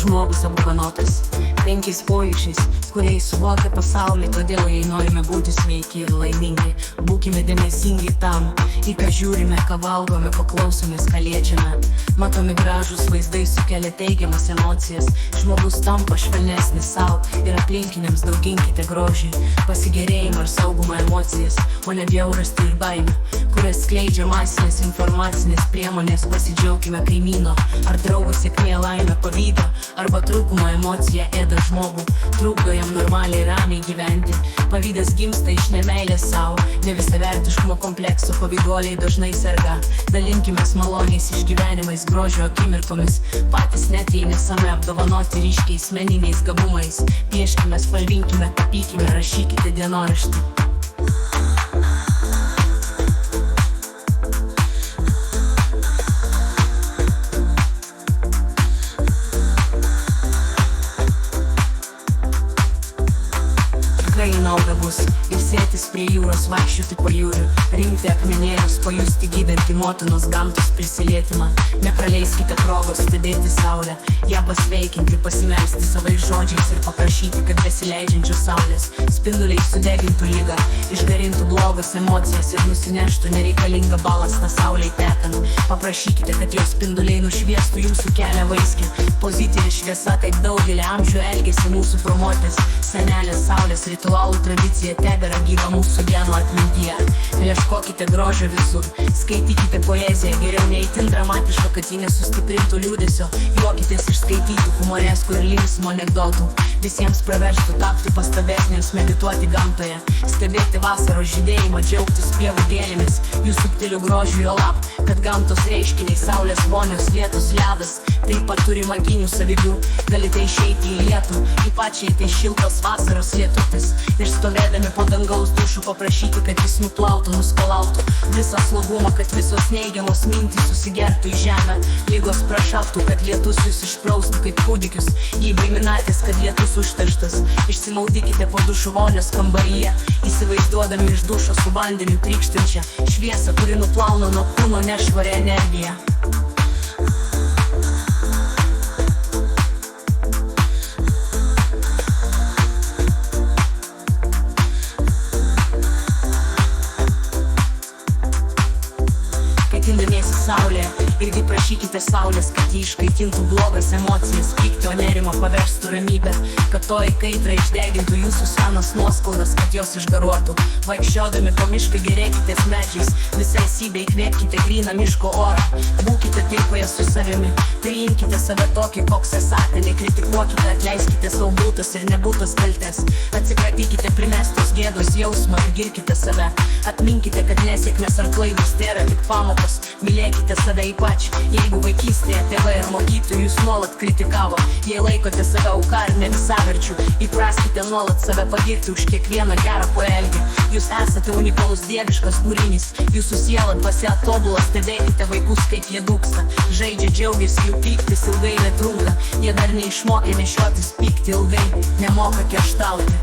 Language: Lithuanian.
žmogus apdovanotas 5 pojūčiais, kuriais suvokia pasaulį. Todėl jei norime būti sveiki ir laimingi, būkime dėmesingi tam, į ką žiūrime, ką valgome, ko klausomės, ką liečiame. Matomi gražūs vaizdai sukelia teigiamas emocijas. Žmogus tampa švelnesnis sau ir aplinkiniams. Dauginkite grožį, pasigėrėjimą ir saugumo emocijas, o ne bjaurastį ir baimę, kurias skleidžia masinės informacinės priemonės. Pasidžiaugime kaimyno ar draugo sėkmė, laimę, pavydą arba trūkumo emocija ėda žmogų, trukdo jam normaliai ramiai gyventi. Pavydas gimsta iš nemeilės sau, nevisavertiškumo komplekso pavyduoliai dažnai serga. Dalinkimės maloniais išgyvenimais, grožio akimirkomis, patys net jei nesame apdovanoti ryškiais meniniais gabumais. Pieškime, spalvinkime, tapykime, rašykite dienoraštį. Nauda bus ir sėtis prie jūros, vaikščioti pajūriu, rinkti akmenėlius, pajusti gydantį motinos gamtos prisilietimą. Nepraleiskite progos stebėti saulę, ją pasveikinti, pasimelsti savais žodžiais ir paprašyti, kad besileidžiančios saulės spinduliai sudegintų ligą, išgarintų blogas emocijas ir nusineštų nereikalingą balastą saulei tekant. Paprašykite, kad jos spinduliai nušviestų jūsų kelią vaiskią. Pozityvi šviesa taip daugelį amžių elgėsi mūsų promotės, senelės saulės ritualų tradicija tebėra gyva mūsų genų atmintyje. Ieškokite grožio visur, skaitykite poeziją, geriau neįtin dramatiška, kad ji nesustiprintų liūdesio. Juokitės iš skaitytų humoreskų ir linksmų anekdotų. Visiems praverstų tapti pastabesniems, medituoti gamtoje, stebėti vasaros žydėjimą, džiaugtis pievų gėlėmis, jų subtilių grožių, juolab, kad gamtos reiškiniai, saulės vonios, lietus, ledas taip pat turi maginių savybių. Galite išeiti į lietų, ypač jei tai šiltas vasaros lietutis, ir stovėdami po dangaus dušu paprašyti, kad jis nuplautų, nuskalautų visą slogumą, kad visos neigiamos mintys susigertų į žemę, lygos prašaptų, kad lietus jūs išpraustų kaip kūdikius. Jei baiminatės, kad lietus užterštas, išsimaudykite po dušų vonios kambaryje, įsivaizduodami iš dušo su vandeniu trykštančią šviesą, kuri nuplauna nuo kūno nešvarę energiją. Kaitindamiesi saulėje, irgi prašykite saulės, kad jį iškaitintų blogas emocijas, pyktį, o nerimą paverstų ramybę, kad toji kaitra išdegintų jūsų senas nuoskaudas, kad jos išgaruotų. Vaikščiodami po mišką gerėkitės medžiais, visai sybei įkvėpkite gryną miško orą, būkite taikoje su savimi, priimkite save tokį, koks esate, nekritikuokite, atleiskite savo būtas ir nebūtas kaltes, atsikratykite primestos gėdos jausmą ir girkite save, atminkite, kad nesėkmės ar klaidos tėra tik pamokos, mylėkite save ypač, jeigu vaikystėje tėvai ir mokytojai jūs nuolat kritikavo, jei laikote save auka ar nevisaverčiu, įpraskite nuolat save pagirti už kiekvieną gerą poelgį. Jūs esate unikalus dieviškas kūrinys, jūsų siela dvasia tobulas, stebėkite vaikus, kaip jie dūksta, žaidžia, džiaugiasi, jų pyktis ilgai netrunka, jie dar neišmokė nešiotis pyktį ilgai, nemoka kerštauti.